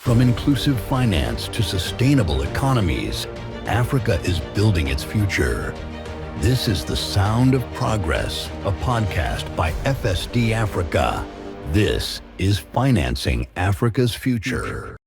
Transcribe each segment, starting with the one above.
From inclusive finance to sustainable economies, Africa is building its future. This is The Sound of Progress, a podcast by FSD Africa. This is Financing Africa's Future.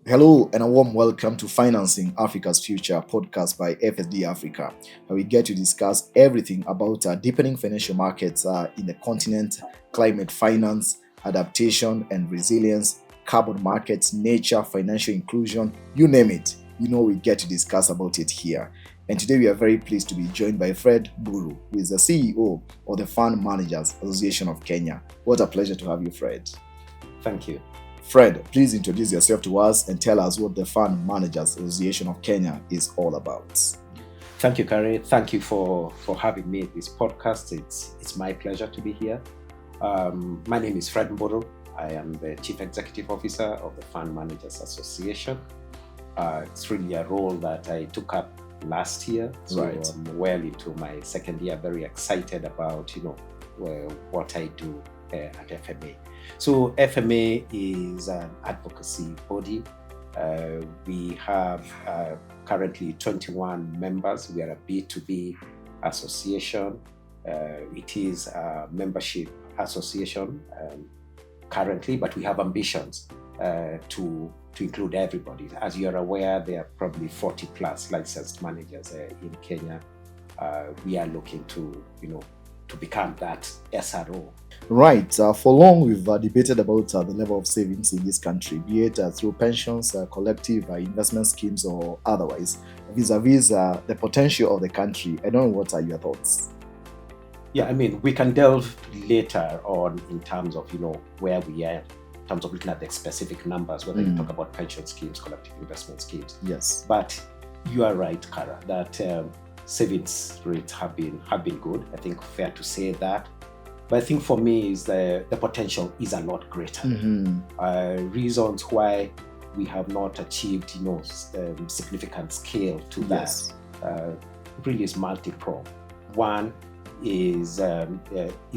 Hello and a warm welcome to Financing Africa's Future podcast by FSD Africa, where we get to discuss everything about deepening financial markets in the continent, climate finance, adaptation and resilience, carbon markets, nature, financial inclusion, you name it. We get to discuss about it here. And today we are very pleased to be joined by Fred Mburu, who is the CEO of the Fund Managers Association of Kenya. What a pleasure to have you, Fred. Thank you. Fred, please introduce yourself to us and tell us what the Fund Managers Association of Kenya is all about. Thank you, Kari. Thank you for having me at this podcast. It's my pleasure to be here. My name is Fred Mburu. I am the Chief Executive Officer of the Fund Managers Association. It's really a role that I took up last year, so Right. I'm well into my second year. Very excited about what I do at FMA. So FMA is an advocacy body. We have currently 21 members. We are a B2B association. It is a membership association currently, but we have ambitions to include everybody. As you're aware, there are probably 40 plus licensed managers in Kenya. We are looking to become that SRO. Right. For long, we've debated about the level of savings in this country, be it through pensions, collective investment schemes, or otherwise, vis-a-vis the potential of the country. I don't know, what are your thoughts? Yeah, we can delve later on in terms of, where we are, in terms of looking at the specific numbers, whether you talk about pension schemes, collective investment schemes. Yes. But you are right, Kara, that savings rates have been good. I think fair to say that. But I think for me is the potential is a lot greater. Reasons why we have not achieved, significant scale to Yes. that really is multi-pronged. One is the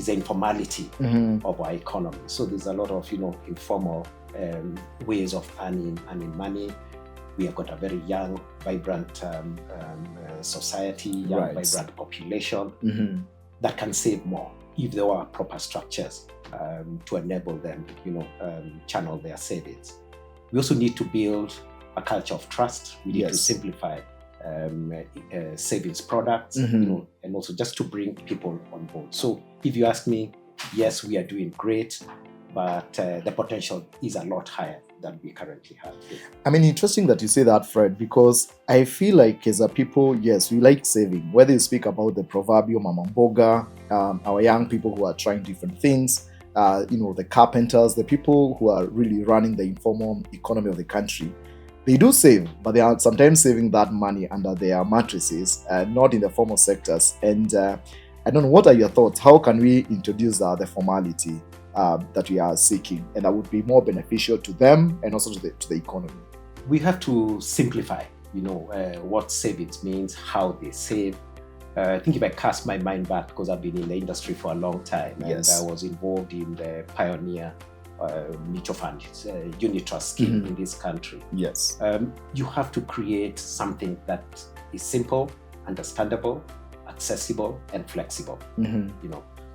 informality of our economy. So there's a lot of informal ways of earning money. We have got a very young, vibrant society, young, Right. vibrant population that can save more if there are proper structures to enable them, channel their savings. We also need to build a culture of trust. We need to Yes. simplify savings products, and also just to bring people on board. So if you ask me, yes, we are doing great, but the potential is a lot higher than we currently have. Interesting that you say that, Fred, because I feel like as a people, yes, we like saving. Whether you speak about the proverbial mama mboga, our young people who are trying different things, the carpenters, the people who are really running the informal economy of the country, they do save, but they are sometimes saving that money under their mattresses, not in the formal sectors. And I don't know, what are your thoughts? How can we introduce the formality that we are seeking, and that would be more beneficial to them and also to the economy? We have to simplify, what savings means, how they save. I think if I cast my mind back, because I've been in the industry for a long time, Yes. and I was involved in the pioneer mutual fund unit trust scheme in this country. Yes. You have to create something that is simple, understandable, accessible, and flexible.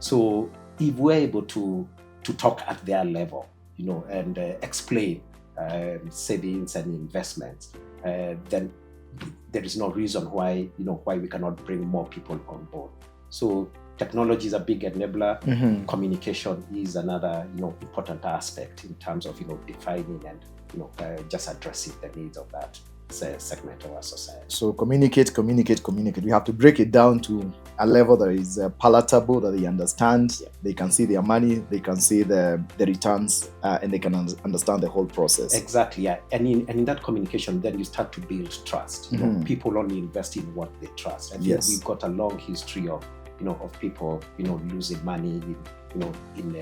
So if we're able to talk at their level, and explain savings and investments, then there is no reason why we cannot bring more people on board. So technology is a big enabler. Communication is another important aspect in terms of defining and just addressing the needs of that segment of our society. So communicate. We have to break it down to a level that is palatable, that they understand. Yeah. They can see their money, they can see the returns, and they can understand the whole process. Exactly, yeah. And in that communication, then you start to build trust. People only invest in what they trust. I think Yes. we've got a long history of people losing money in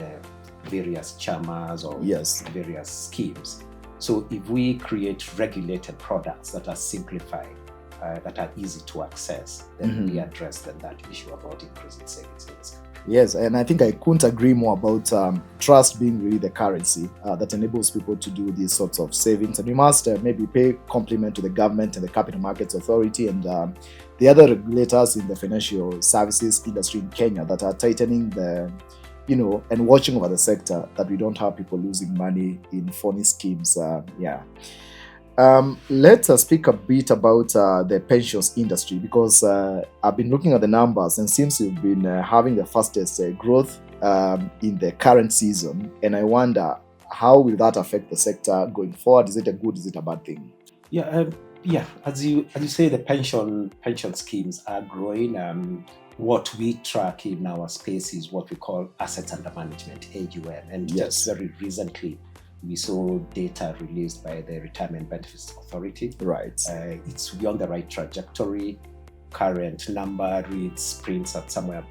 various chamas or Yes. various schemes. So if we create regulated products that are simplified, that are easy to access, then we address that issue about increasing savings in this country. Yes, and I think I couldn't agree more about trust being really the currency that enables people to do these sorts of savings. And we must maybe pay compliment to the government and the Capital Markets Authority and the other regulators in the financial services industry in Kenya that are tightening the, and watching over the sector, that we don't have people losing money in phony schemes. Let's speak a bit about the pensions industry, because I've been looking at the numbers and seems you've been having the fastest growth in the current season. And I wonder, how will that affect the sector going forward? Is it a good, is it a bad thing? Yeah, as you say, the pension schemes are growing. What we track in our space is what we call assets under management, AUM, and just very recently we saw data released by the Retirement Benefits Authority. Right. It's on the right trajectory. Current number reads prints at somewhere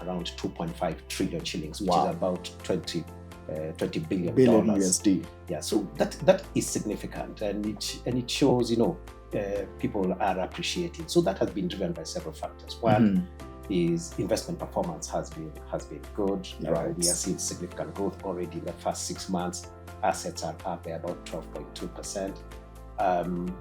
around 2.5 trillion shillings, which is about 20 billion USD. Yeah, so that is significant, and it shows people are appreciating. So that has been driven by several factors. One is investment performance has been good. Right. We are seeing significant growth already in the first 6 months. Assets are up by about 12.2%,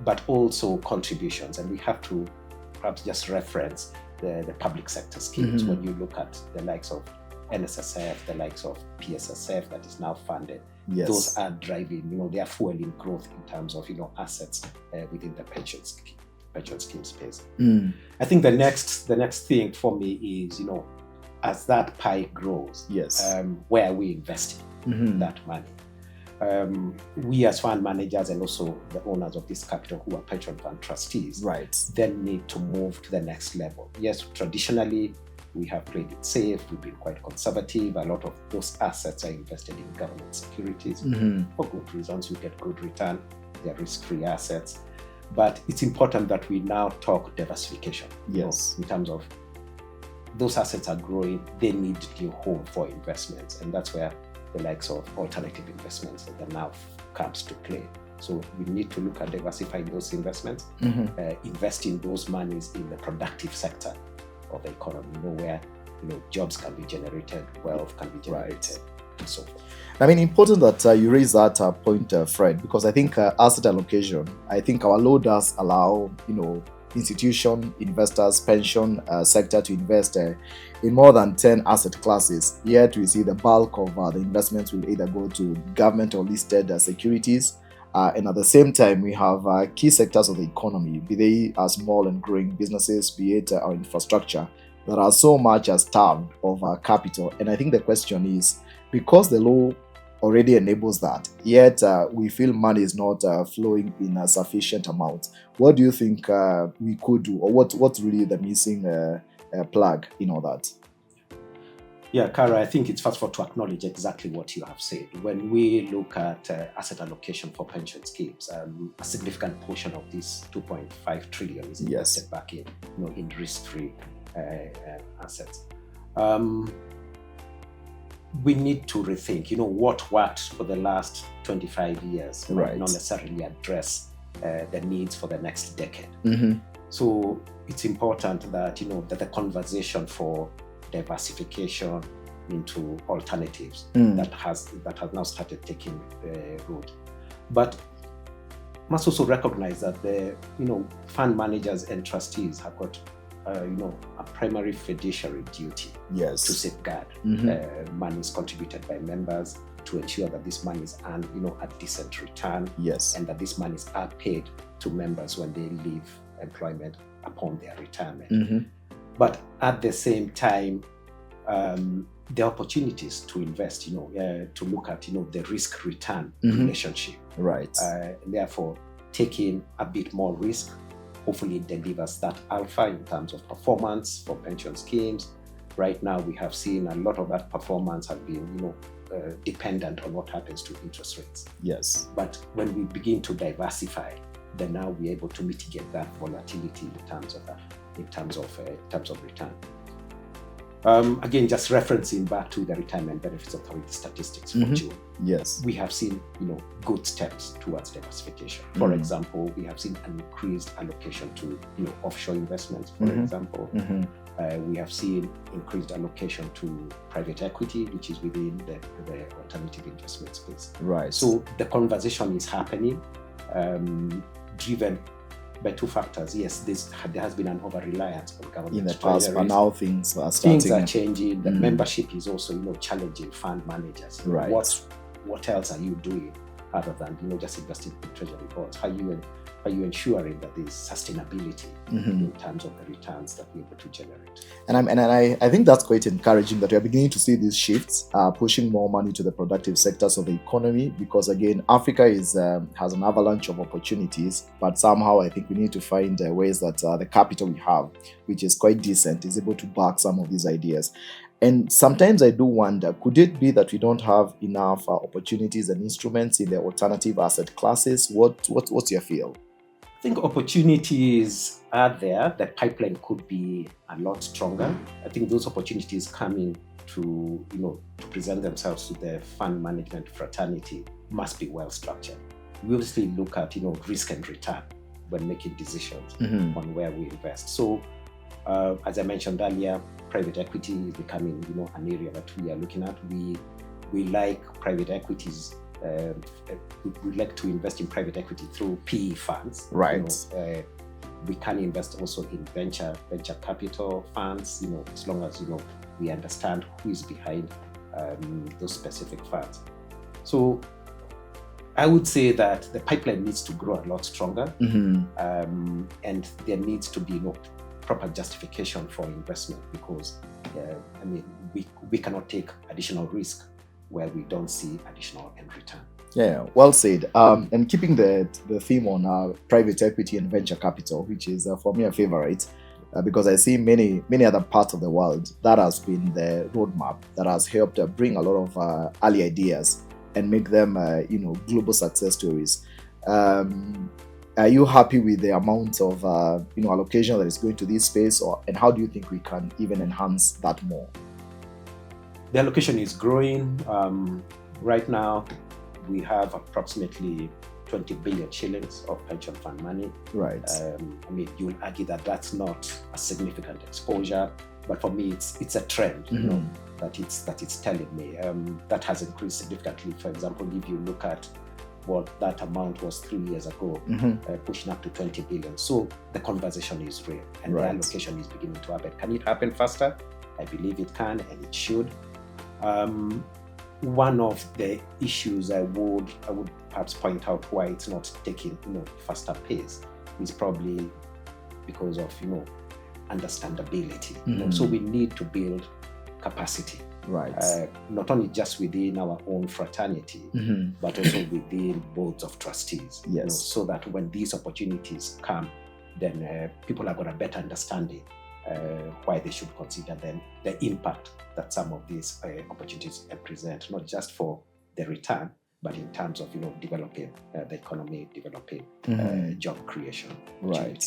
but also contributions, and we have to perhaps just reference the public sector schemes. When you look at the likes of NSSF, the likes of PSSF that is now funded, those are driving, they are fueling growth in terms of assets within the pension scheme space. I think the next thing for me is as that pie grows, where are we investing that money? We as fund managers and also the owners of this capital, who are pension fund trustees, then need to move to the next level. Yes, traditionally we have played it safe, we've been quite conservative. A lot of those assets are invested in government securities for good reasons. We get good return, they're risk-free assets. But it's important that we now talk diversification. Yes. In terms of those assets are growing, they need new home for investments, and that's where the likes of alternative investments that now comes to play. So we need to look at diversifying those investments, investing those monies in the productive sector of the economy, where jobs can be generated, wealth can be generated, and so forth. I mean, important that you raise that point, Fred, because I think asset allocation, I think our law does allow, institution, investors, pension sector to invest in more than 10 asset classes. Yet we see the bulk of the investments will either go to government or listed securities. And at the same time, we have key sectors of the economy, be they small and growing businesses, be it our infrastructure, that are so much starved of capital. And I think the question is, because the law already enables that, yet we feel money is not flowing in a sufficient amount. What do you think we could do, or what's really the missing plug in all that? Yeah, Kara, I think it's first of all to acknowledge exactly what you have said. When we look at asset allocation for pension schemes, a significant portion of this 2.5 trillion is invested back in, in risk-free assets. We need to rethink, what worked for the last 25 years, not necessarily address the needs for the next decade. So it's important that, that the conversation for diversification into alternatives that has now started taking root. But must also recognize that the fund managers and trustees have got a primary fiduciary duty to safeguard monies contributed by members, to ensure that these monies earn a decent return, and that these monies are paid to members when they leave employment upon their retirement. But at the same time, the opportunities to invest, to look at the risk return relationship, and therefore taking a bit more risk. Hopefully it delivers that alpha in terms of performance for pension schemes. Right now we have seen a lot of that performance have been dependent on what happens to interest rates. But when we begin to diversify, then now we're able to mitigate that volatility in terms of return. Again, just referencing back to the Retirement Benefits Authority statistics for June. Yes. We have seen, good steps towards diversification. For example, we have seen an increased allocation to, offshore investments, for example. We have seen increased allocation to private equity, which is within the alternative investment space. Right. So the conversation is happening, driven by two factors. Yes, there has been an over-reliance on government in the past, treasuries, but now things are starting. Things are changing. The membership is also, challenging fund managers. Right. What else are you doing other than, just investing in treasury bonds? How are you ensuring that there's sustainability in terms of the returns that we're able to generate? And I think that's quite encouraging that we are beginning to see these shifts, pushing more money to the productive sectors of the economy, because again, Africa has an avalanche of opportunities, but somehow I think we need to find ways that the capital we have, which is quite decent, is able to back some of these ideas. And sometimes I do wonder, could it be that we don't have enough opportunities and instruments in the alternative asset classes? What's your feel? I think opportunities are there. The pipeline could be a lot stronger. I think those opportunities coming to present themselves to the fund management fraternity must be well structured. We obviously look at risk and return when making decisions on where we invest. So as I mentioned earlier, private equity is becoming an area that we are looking at. We like private equities. We'd like to invest in private equity through PE funds. Right. We can invest also in venture capital funds, as long as we understand who is behind those specific funds. So I would say that the pipeline needs to grow a lot stronger, and there needs to be proper justification for investment, because we cannot take additional risk where we don't see additional end return. Yeah, well said. And keeping the theme on private equity and venture capital, which is for me a favorite, because I see many other parts of the world that has been the roadmap that has helped bring a lot of early ideas and make them global success stories. Are you happy with the amount of allocation that is going to this space, and how do you think we can even enhance that more? The allocation is growing. Right now, we have approximately 20 billion shillings of pension fund money. Right. You will argue that that's not a significant exposure, but for me, it's a trend. That it's telling me that has increased significantly. For example, if you look at what that amount was 3 years ago, pushing up to 20 billion. So the conversation is real, and the allocation is beginning to happen. Can it happen faster? I believe it can, and it should. One of the issues I would perhaps point out why it's not taking faster pace is probably because of understandability. So we need to build capacity, right? Not only just within our own fraternity, but also within boards of trustees. Yes. So that when these opportunities come, then people have got a better understanding why they should consider then the impact that some of these opportunities present, not just for the return, but in terms of developing the economy, developing job creation. Right.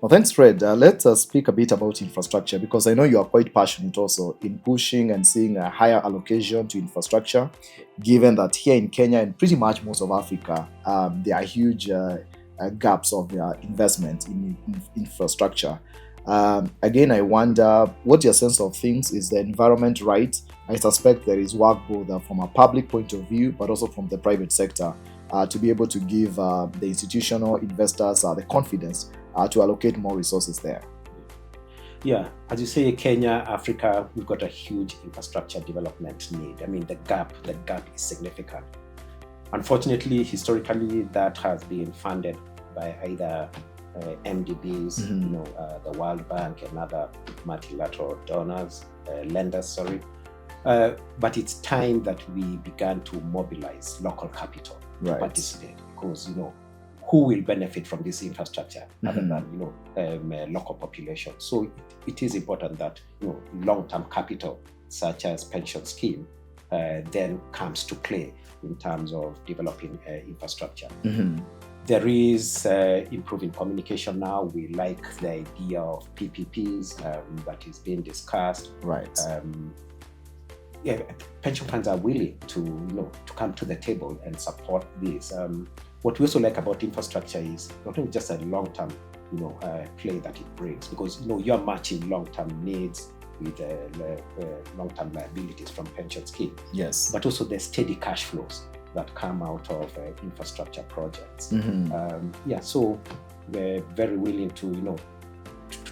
Well, thanks, Fred. Let's speak a bit about infrastructure, because I know you are quite passionate also in pushing and seeing a higher allocation to infrastructure, given that here in Kenya and pretty much most of Africa, there are huge gaps of investment in infrastructure. Again, I wonder, what's your sense of things? Is the environment right? I suspect there is work both from a public point of view, but also from the private sector, to be able to give the institutional investors the confidence to allocate more resources there. Yeah, as you say, Kenya, Africa, we've got a huge infrastructure development need. The gap is significant. Unfortunately, historically, that has been funded by either MDBs, the World Bank and other multilateral lenders. But it's time that we began to mobilize local capital to participate, because who will benefit from this infrastructure other than local population? So it is important that long-term capital, such as pension scheme, then comes to play in terms of developing infrastructure. There is improving communication now. We like the idea of PPPs that is being discussed. Right. Pension funds are willing to to come to the table and support this. What we also like about infrastructure is not only just a long-term play that it brings, because you're matching long-term needs with long-term liabilities from pension scheme. Yes. But also the steady cash flows that come out of infrastructure projects. So we're very willing to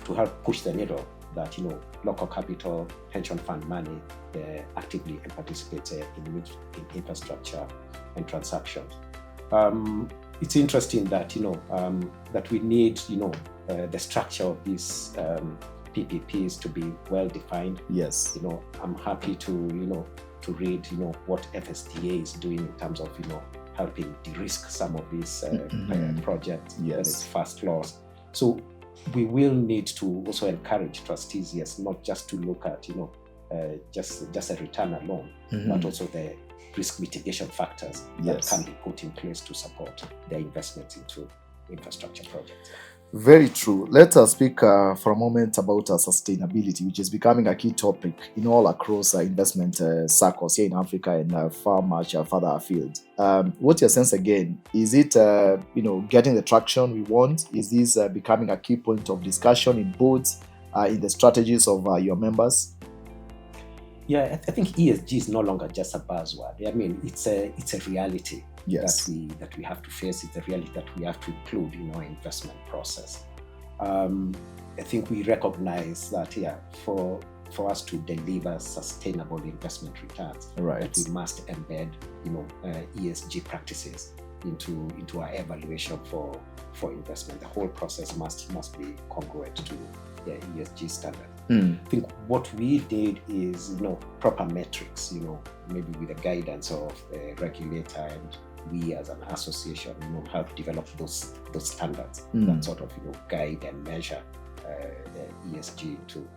to help push the needle that local capital pension fund money actively participates in infrastructure and transactions. It's interesting that that we need the structure of these PPPs to be well defined. Yes. I'm happy to read what FSDA is doing in terms of helping de-risk some of these projects. Yes. It's fast laws. So we will need to also encourage trustees, yes, not just to look at just a return alone, but also the risk mitigation factors that can be put in place to support their investments into infrastructure projects. Very true. Let us speak for a moment about sustainability, which is becoming a key topic all across investment circles here in Africa and far much further afield. What's your sense again? Is it getting the traction we want? Is this becoming a key point of discussion in boards, in the strategies of your members? Yeah, I think ESG is no longer just a buzzword. I mean, it's a reality. Yes. that we have to face. It's a reality that we have to include in our investment process. I think we recognize that for us to deliver sustainable investment returns, right, that we must embed ESG practices into our evaluation for investment. The whole process must be congruent to the ESG standard. I think what we did is proper metrics, maybe with the guidance of a regulator, and we as an association help develop those standards that sort of guide and measure ESG into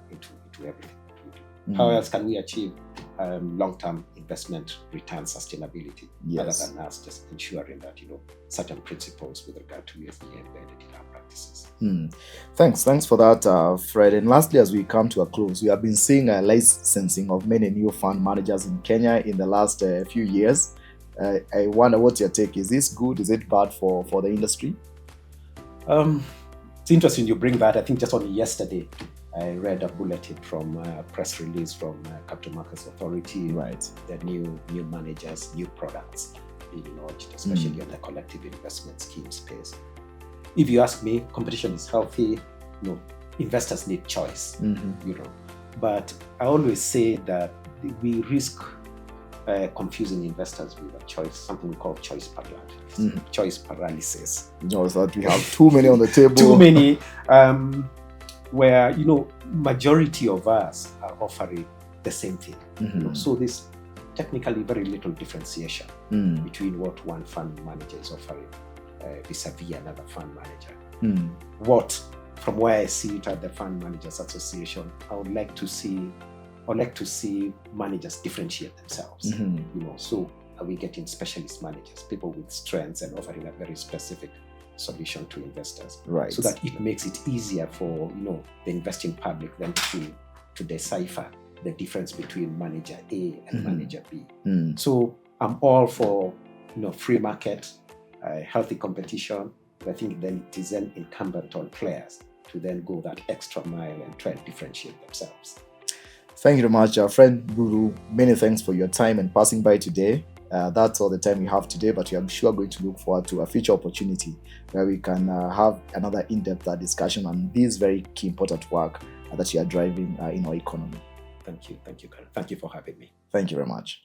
everything that we do. How else can we achieve long-term investment return sustainability, other than us just ensuring that certain principles with regard to ESG embedded in our practices? Thanks for that, Fred. And lastly, as we come to a close, we have been seeing a licensing of many new fund managers in Kenya in the last few years. I wonder what's your take. Is this good? Is it bad for the industry? It's interesting you bring that. I think just only yesterday I read a bulletin from a press release from Capital Markets Authority. Right. The new managers, new products being launched, especially on the collective investment scheme space. If you ask me, competition is healthy. Investors need choice. But I always say that we risk confusing investors with a choice, something we call choice paralysis. Choice paralysis. That we have too many on the table. Too many, where majority of us are offering the same thing. So there's technically very little differentiation between what one fund manager is offering vis-a-vis another fund manager. From where I see it at the Fund Managers Association, I would like to see managers differentiate themselves. So are we getting specialist managers, people with strengths and offering a very specific solution to investors, right? So that it makes it easier for the investing public then to decipher the difference between manager A and manager B. So I'm all for free market, healthy competition. But I think then it is then incumbent on players to then go that extra mile and try and differentiate themselves. Thank you very much, Fred Mburu. Many thanks for your time and passing by today. That's all the time we have today, but I'm sure going to look forward to a future opportunity where we can have another in-depth discussion on this very key important work that you are driving in our economy. Thank you, Karen. Thank you for having me. Thank you very much.